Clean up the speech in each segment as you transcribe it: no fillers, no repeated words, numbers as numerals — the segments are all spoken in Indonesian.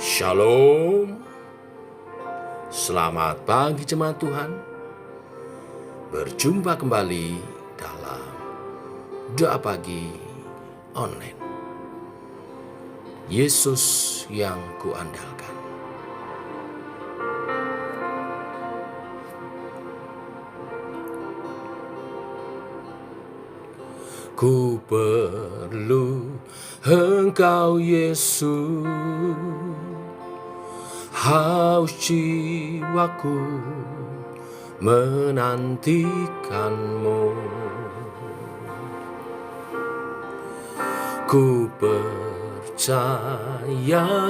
Shalom, selamat pagi jemaat Tuhan. Berjumpa kembali dalam doa pagi online. Yesus yang kuandalkan. Ku perlu Engkau Yesus, haus jiwaku menantikanmu. Ku percaya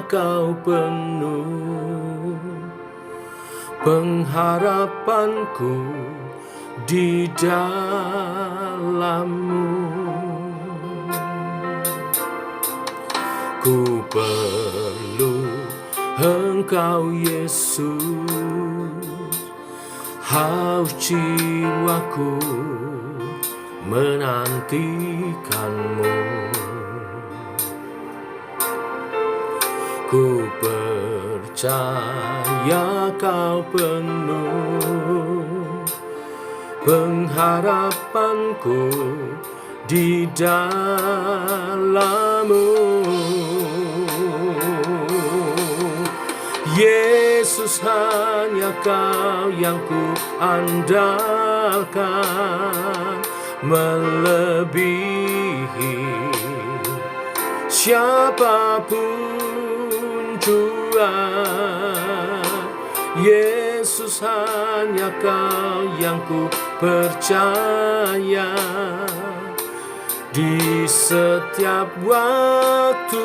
Kau penuh pengharapanku di dalam-Mu. Ku perlu Engkau Yesus, haus jiwaku menantikan-Mu. Ku percaya Kau penuh pengharapanku di dalam-Mu. Yesus, hanya Kau yang ku andalkan, melebihi siapapun jua. Yesus, hanya Kau yang ku percaya di setiap waktu.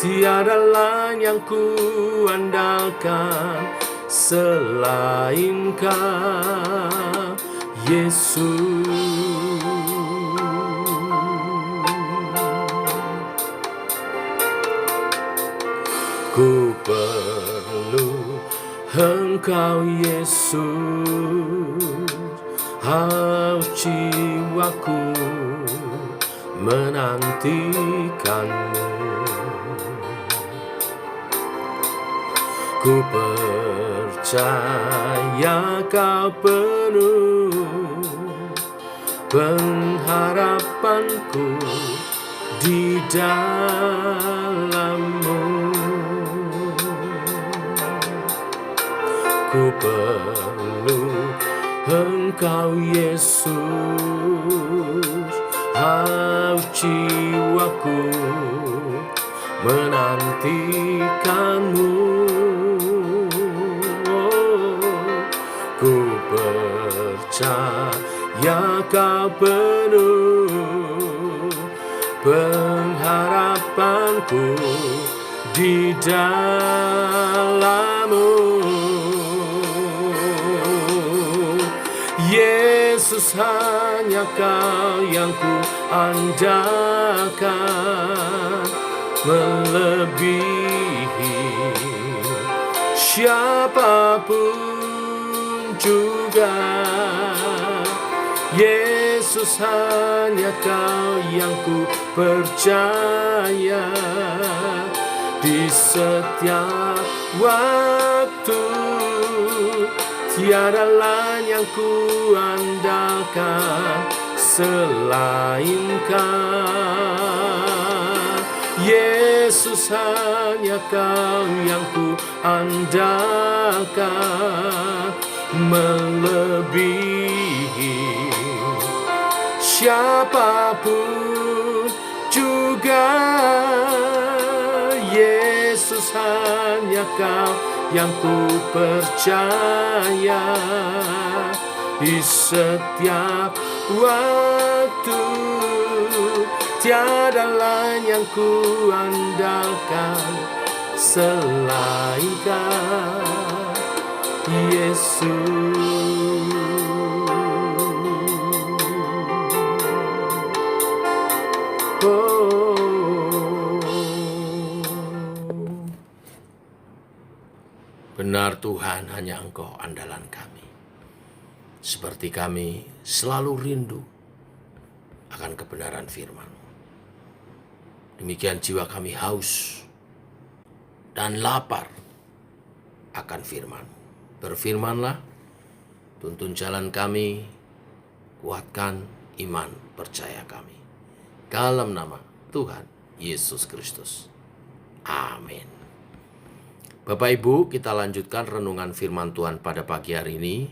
Tiada lain yang ku andalkan selain Kau, Yesus. Ku perlu Engkau Yesus, haus jiwaku menantikan-Mu. Ku percaya Kau penuh pengharapanku di dalam-Mu. Ku perlu Engkau Yesus, haus jiwaku menantikan-Mu. Ku percaya Kau penuh pengharapanku di dalam-Mu. Yesus, hanya Kau yang ku andalkan, melebihi siapapun juga. Yesus, hanya Kau yang ku percaya di setiap waktu. Tiada lain yang ku andalkan selain Kau. Yesus, hanya Kau yang ku andalkan, melebihi siapapun juga. Yesus, hanya Kau yang ku percaya di setiap waktu. Tiada lain yang ku andalkan selain Kau, Yesus. Benar Tuhan, hanya Engkau andalan kami. Seperti kami selalu rindu akan kebenaran firman-Mu. Demikian jiwa kami haus dan lapar akan firman. Berfirmanlah, tuntun jalan kami, kuatkan iman percaya kami. Dalam nama Tuhan Yesus Kristus. Amin. Bapak Ibu, kita lanjutkan renungan firman Tuhan pada pagi hari ini.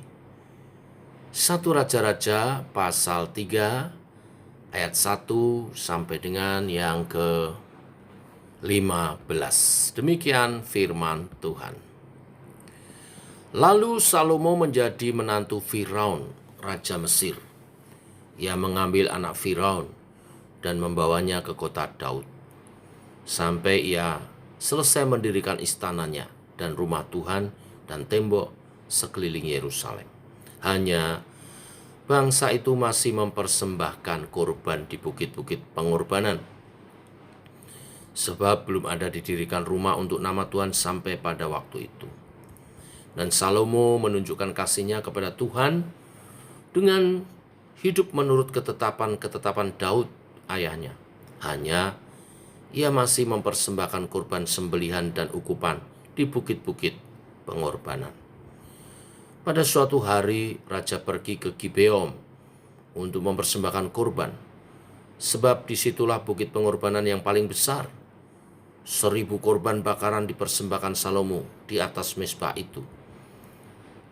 1 Raja-Raja pasal 3 ayat 1 sampai dengan yang ke-15. Demikian firman Tuhan. Lalu Salomo menjadi menantu Firaun, raja Mesir. Ia mengambil anak Firaun dan membawanya ke kota Daud, sampai ia selesai mendirikan istananya dan rumah Tuhan dan tembok sekeliling Yerusalem. Hanya bangsa itu masih mempersembahkan korban di bukit-bukit pengorbanan, sebab belum ada didirikan rumah untuk nama Tuhan sampai pada waktu itu. Dan Salomo menunjukkan kasihnya kepada Tuhan dengan hidup menurut ketetapan Daud ayahnya. Hanya ia masih mempersembahkan korban sembelihan dan ukupan di bukit-bukit pengorbanan. Pada suatu hari raja pergi ke Gibeon untuk mempersembahkan korban, sebab disitulah bukit pengorbanan yang paling besar. 1000 korban bakaran dipersembahkan Salomo di atas mezbah itu.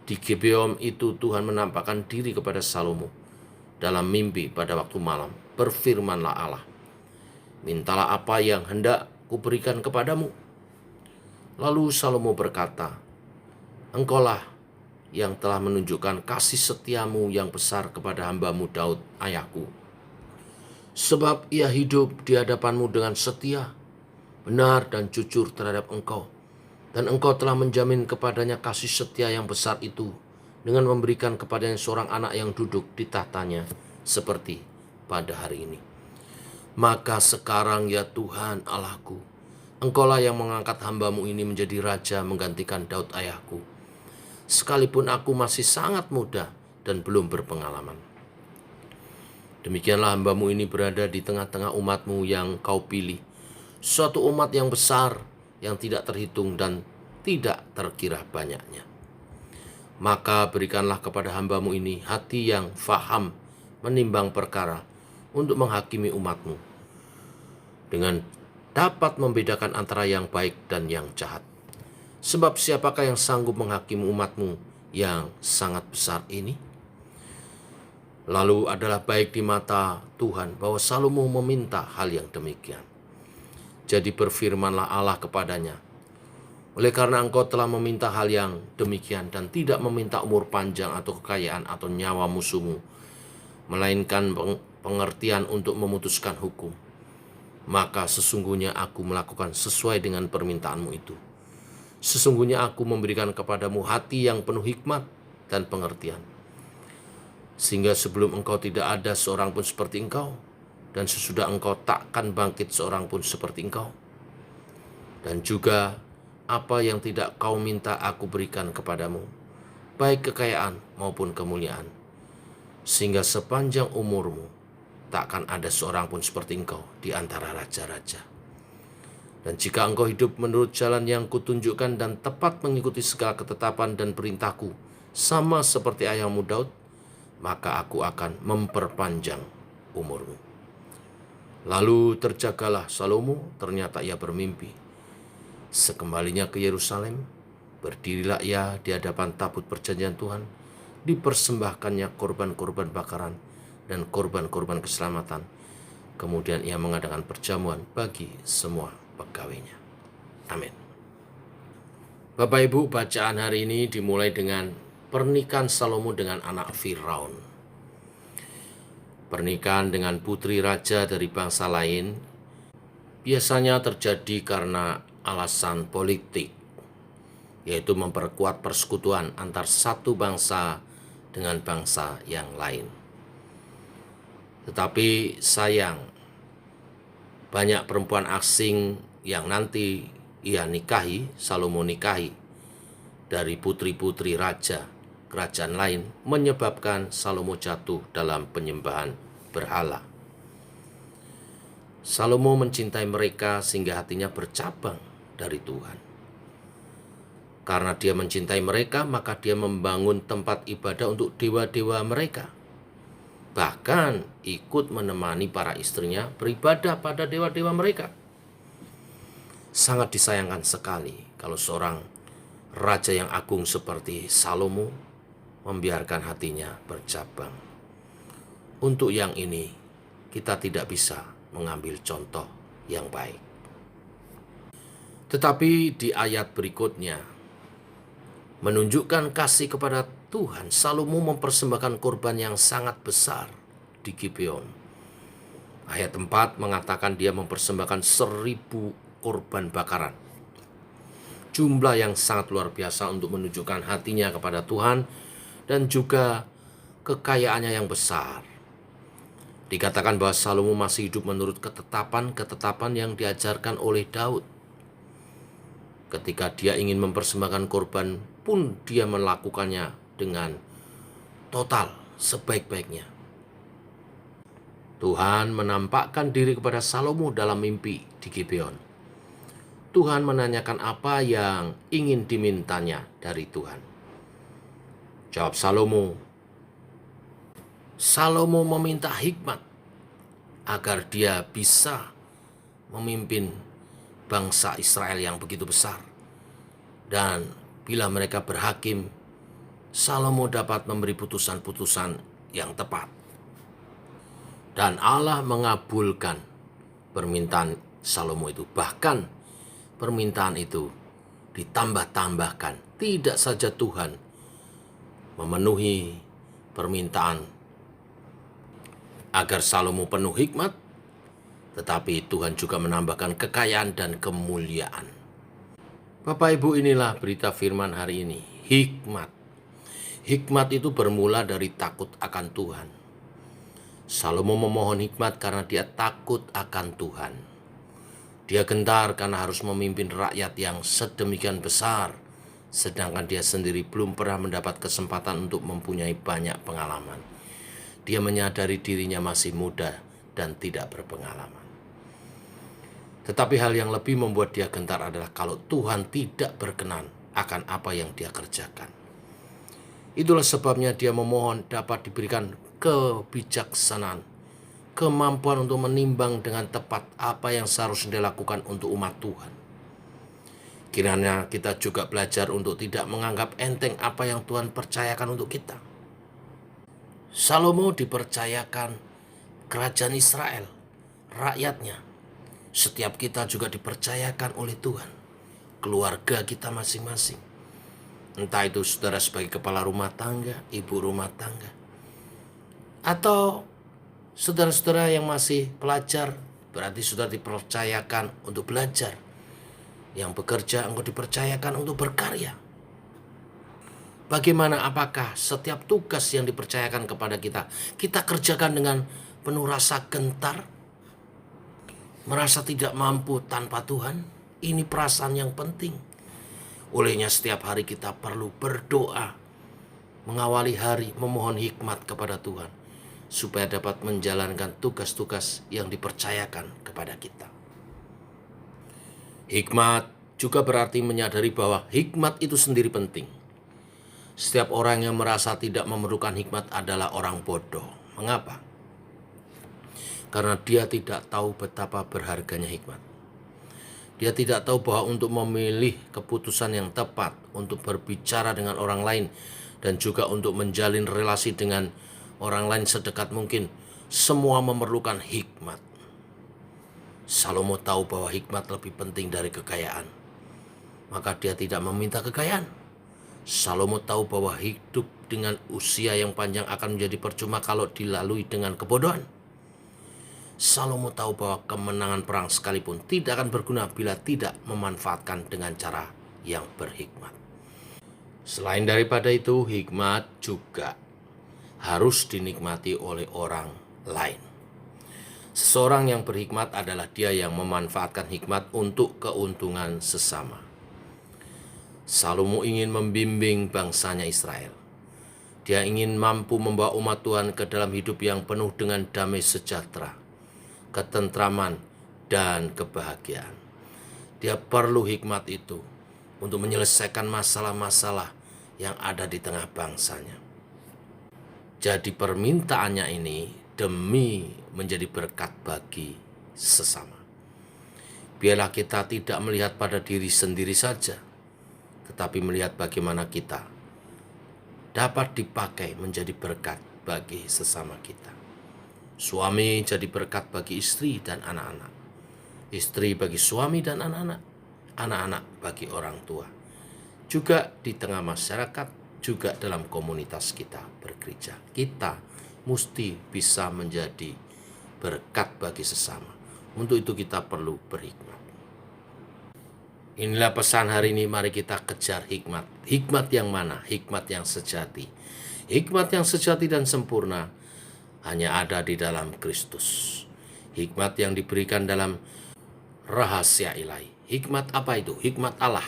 Di Gibeon itu Tuhan menampakkan diri kepada Salomo dalam mimpi pada waktu malam. Berfirmanlah Allah, mintalah apa yang hendak kuberikan kepadamu. Lalu Salomo berkata, engkaulah yang telah menunjukkan kasih setiamu yang besar kepada hambamu Daud ayahku. Sebab ia hidup di hadapanmu dengan setia, benar dan jujur terhadap engkau. Dan engkau telah menjamin kepadanya kasih setia yang besar itu dengan memberikan kepadanya seorang anak yang duduk di tahtanya seperti pada hari ini. Maka sekarang ya Tuhan Allahku, engkaulah yang mengangkat hambamu ini menjadi raja menggantikan Daud ayahku, sekalipun aku masih sangat muda dan belum berpengalaman. Demikianlah hambamu ini berada di tengah-tengah umatmu yang kau pilih, suatu umat yang besar, yang tidak terhitung dan tidak terkira banyaknya. Maka berikanlah kepada hambamu ini hati yang faham menimbang perkara untuk menghakimi umatmu, dengan dapat membedakan antara yang baik dan yang jahat. Sebab siapakah yang sanggup menghakimi umatmu yang sangat besar ini? Lalu adalah baik di mata Tuhan bahwa Salomo meminta hal yang demikian. Jadi berfirmanlah Allah kepadanya, oleh karena engkau telah meminta hal yang demikian dan tidak meminta umur panjang atau kekayaan atau nyawa musuhmu, melainkan pengertian untuk memutuskan hukum, maka sesungguhnya aku melakukan sesuai dengan permintaanmu itu. Sesungguhnya aku memberikan kepadamu hati yang penuh hikmat dan pengertian, sehingga sebelum engkau tidak ada seorang pun seperti engkau, dan sesudah engkau takkan bangkit seorang pun seperti engkau. Dan juga apa yang tidak kau minta aku berikan kepadamu, baik kekayaan maupun kemuliaan, sehingga sepanjang umurmu takkan ada seorang pun seperti engkau di antara raja-raja. Dan jika engkau hidup menurut jalan yang kutunjukkan dan tepat mengikuti segala ketetapan dan perintahku, sama seperti ayahmu Daud, maka aku akan memperpanjang umurmu. Lalu terjagalah Salomo, ternyata ia bermimpi. Sekembalinya ke Yerusalem, berdirilah ia di hadapan tabut perjanjian Tuhan, dipersembahkannya korban-korban bakaran dan korban-korban keselamatan. Kemudian ia mengadakan perjamuan bagi semua pegawainya. Amin. Bapak Ibu, bacaan hari ini dimulai dengan pernikahan Salomo dengan anak Firaun. Pernikahan dengan putri raja dari bangsa lain biasanya terjadi karena alasan politik, yaitu memperkuat persekutuan antar satu bangsa dengan bangsa yang lain. Tetapi sayang, banyak perempuan asing yang nanti ia nikahi, Salomo nikahi, dari putri-putri raja kerajaan lain, menyebabkan Salomo jatuh dalam penyembahan berhala. Salomo mencintai mereka sehingga hatinya bercabang dari Tuhan. Karena dia mencintai mereka, maka dia membangun tempat ibadah untuk dewa-dewa mereka. Bahkan ikut menemani para istrinya beribadah pada dewa-dewa mereka. Sangat disayangkan sekali kalau seorang raja yang agung seperti Salomo membiarkan hatinya bercabang. Untuk yang ini, kita tidak bisa mengambil contoh yang baik. Tetapi di ayat berikutnya, menunjukkan kasih kepada Tuhan, Salomo mempersembahkan korban yang sangat besar di Gibeon. Ayat 4 mengatakan dia mempersembahkan 1000 korban bakaran. Jumlah yang sangat luar biasa untuk menunjukkan hatinya kepada Tuhan dan juga kekayaannya yang besar. Dikatakan bahwa Salomo masih hidup menurut ketetapan yang diajarkan oleh Daud. Ketika dia ingin mempersembahkan korban pun dia melakukannya dengan total sebaik-baiknya. Tuhan menampakkan diri kepada Salomo dalam mimpi di Gibeon. Tuhan menanyakan apa yang ingin dimintanya dari Tuhan. Jawab Salomo meminta hikmat agar dia bisa memimpin bangsa Israel yang begitu besar. Dan bila mereka berhakim, Salomo dapat memberi putusan-putusan yang tepat. Dan Allah mengabulkan permintaan Salomo itu. Bahkan permintaan itu ditambah-tambahkan. Tidak saja Tuhan memenuhi permintaan agar Salomo penuh hikmat, tetapi Tuhan juga menambahkan kekayaan dan kemuliaan. Bapak Ibu, inilah berita firman hari ini. Hikmat. Hikmat itu bermula dari takut akan Tuhan. Salomo memohon hikmat karena dia takut akan Tuhan. Dia gentar karena harus memimpin rakyat yang sedemikian besar, sedangkan dia sendiri belum pernah mendapat kesempatan untuk mempunyai banyak pengalaman. Dia menyadari dirinya masih muda dan tidak berpengalaman. Tetapi hal yang lebih membuat dia gentar adalah kalau Tuhan tidak berkenan akan apa yang dia kerjakan. Itulah sebabnya dia memohon dapat diberikan kebijaksanaan, kemampuan untuk menimbang dengan tepat apa yang seharusnya dilakukan untuk umat Tuhan. Kiranya kita juga belajar untuk tidak menganggap enteng apa yang Tuhan percayakan untuk kita. Salomo dipercayakan kerajaan Israel, rakyatnya. Setiap kita juga dipercayakan oleh Tuhan, keluarga kita masing-masing. Entah itu saudara sebagai kepala rumah tangga, ibu rumah tangga, atau saudara-saudara yang masih pelajar, berarti saudara dipercayakan untuk belajar. Yang bekerja, engkau dipercayakan untuk berkarya. Bagaimana, apakah setiap tugas yang dipercayakan kepada kita, kita kerjakan dengan penuh rasa gentar? Merasa tidak mampu tanpa Tuhan? Ini perasaan yang penting. Olehnya setiap hari kita perlu berdoa, mengawali hari memohon hikmat kepada Tuhan, supaya dapat menjalankan tugas-tugas yang dipercayakan kepada kita. Hikmat juga berarti menyadari bahwa hikmat itu sendiri penting. Setiap orang yang merasa tidak memerlukan hikmat adalah orang bodoh. Mengapa? Karena dia tidak tahu betapa berharganya hikmat. Dia tidak tahu bahwa untuk memilih keputusan yang tepat, untuk berbicara dengan orang lain, dan juga untuk menjalin relasi dengan orang lain sedekat mungkin, semua memerlukan hikmat. Salomo tahu bahwa hikmat lebih penting dari kekayaan. Maka dia tidak meminta kekayaan. Salomo tahu bahwa hidup dengan usia yang panjang akan menjadi percuma kalau dilalui dengan kebodohan. Salomo tahu bahwa kemenangan perang sekalipun tidak akan berguna bila tidak memanfaatkan dengan cara yang berhikmat. Selain daripada itu, hikmat juga harus dinikmati oleh orang lain. Seseorang yang berhikmat adalah dia yang memanfaatkan hikmat untuk keuntungan sesama. Salomo ingin membimbing bangsanya Israel. Dia ingin mampu membawa umat Tuhan ke dalam hidup yang penuh dengan damai sejahtera, ketentraman, dan kebahagiaan. Dia perlu hikmat itu untuk menyelesaikan masalah-masalah yang ada di tengah bangsanya. Jadi permintaannya ini demi menjadi berkat bagi sesama. Biarlah kita tidak melihat pada diri sendiri saja, tetapi melihat bagaimana kita dapat dipakai menjadi berkat bagi sesama kita. Suami jadi berkat bagi istri dan anak-anak, istri bagi suami dan anak-anak, anak-anak bagi orang tua. Juga di tengah masyarakat, juga dalam komunitas kita bergereja. Kita mesti bisa menjadi berkat bagi sesama. Untuk itu kita perlu berhikmat. Inilah pesan hari ini, mari kita kejar hikmat. Hikmat yang mana? Hikmat yang sejati. Hikmat yang sejati dan sempurna hanya ada di dalam Kristus. Hikmat yang diberikan dalam rahasia ilahi. Hikmat apa itu? Hikmat Allah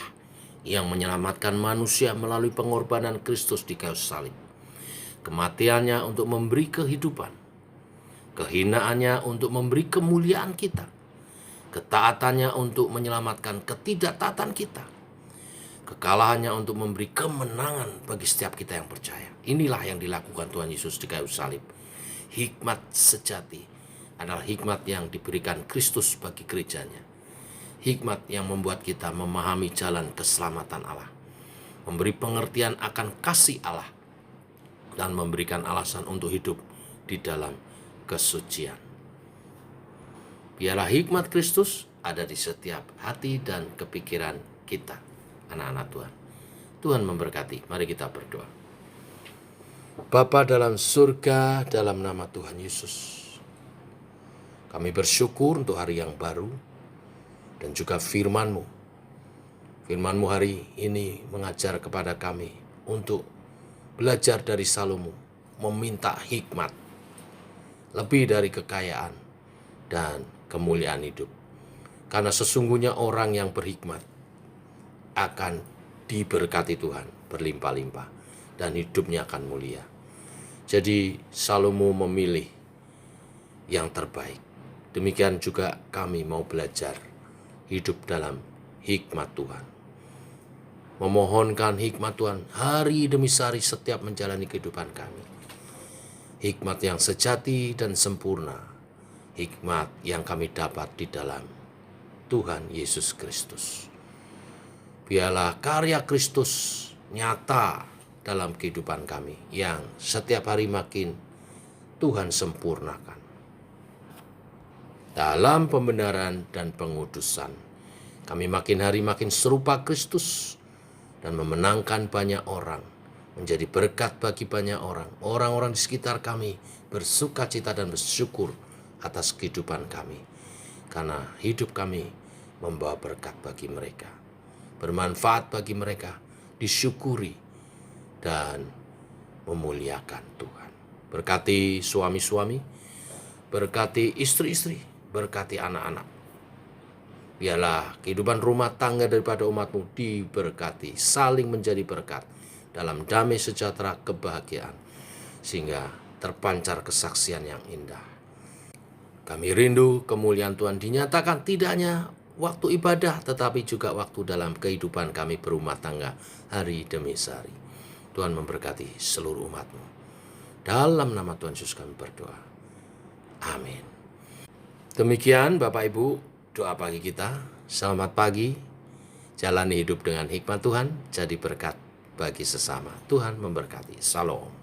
yang menyelamatkan manusia melalui pengorbanan Kristus di kayu salib. Kematiannya untuk memberi kehidupan. Kehinaannya untuk memberi kemuliaan kita. Ketaatannya untuk menyelamatkan ketidaktaatan kita. Kekalahannya untuk memberi kemenangan bagi setiap kita yang percaya. Inilah yang dilakukan Tuhan Yesus di kayu salib. Hikmat sejati adalah hikmat yang diberikan Kristus bagi gerejanya. Hikmat yang membuat kita memahami jalan keselamatan Allah. Memberi pengertian akan kasih Allah. Dan memberikan alasan untuk hidup di dalam kesucian. Biarlah hikmat Kristus ada di setiap hati dan kepikiran kita, anak-anak Tuhan. Tuhan memberkati. Mari kita berdoa. Bapa dalam surga, dalam nama Tuhan Yesus, kami bersyukur untuk hari yang baru dan juga firman-Mu. Firman-Mu hari ini mengajar kepada kami untuk belajar dari Salomo, meminta hikmat, lebih dari kekayaan dan kemuliaan hidup. Karena sesungguhnya orang yang berhikmat akan diberkati Tuhan berlimpah-limpah dan hidupnya akan mulia. Jadi Salomo memilih yang terbaik. Demikian juga kami mau belajar hidup dalam hikmat Tuhan. Memohonkan hikmat Tuhan hari demi hari setiap menjalani kehidupan kami. Hikmat yang sejati dan sempurna. Hikmat yang kami dapat di dalam Tuhan Yesus Kristus. Biarlah karya Kristus nyata dalam kehidupan kami yang setiap hari makin Tuhan sempurnakan. Dalam pembenaran dan pengudusan, kami makin hari makin serupa Kristus dan memenangkan banyak orang, menjadi berkat bagi banyak orang. Orang-orang di sekitar kami bersuka cita dan bersyukur atas kehidupan kami, karena hidup kami membawa berkat bagi mereka, bermanfaat bagi mereka, disyukuri dan memuliakan Tuhan. Berkati suami-suami, berkati istri-istri, berkati anak-anak. Biarlah kehidupan rumah tangga daripada umat-Mu diberkati, saling menjadi berkat dalam damai sejahtera kebahagiaan, sehingga terpancar kesaksian yang indah. Kami rindu kemuliaan Tuhan dinyatakan tidak hanya waktu ibadah, tetapi juga waktu dalam kehidupan kami berumah tangga hari demi hari. Tuhan memberkati seluruh umat-Mu. Dalam nama Tuhan Yesus kami berdoa. Amin. Demikian Bapak Ibu, doa pagi kita. Selamat pagi. Jalani hidup dengan hikmat Tuhan, jadi berkat bagi sesama. Tuhan memberkati. Shalom.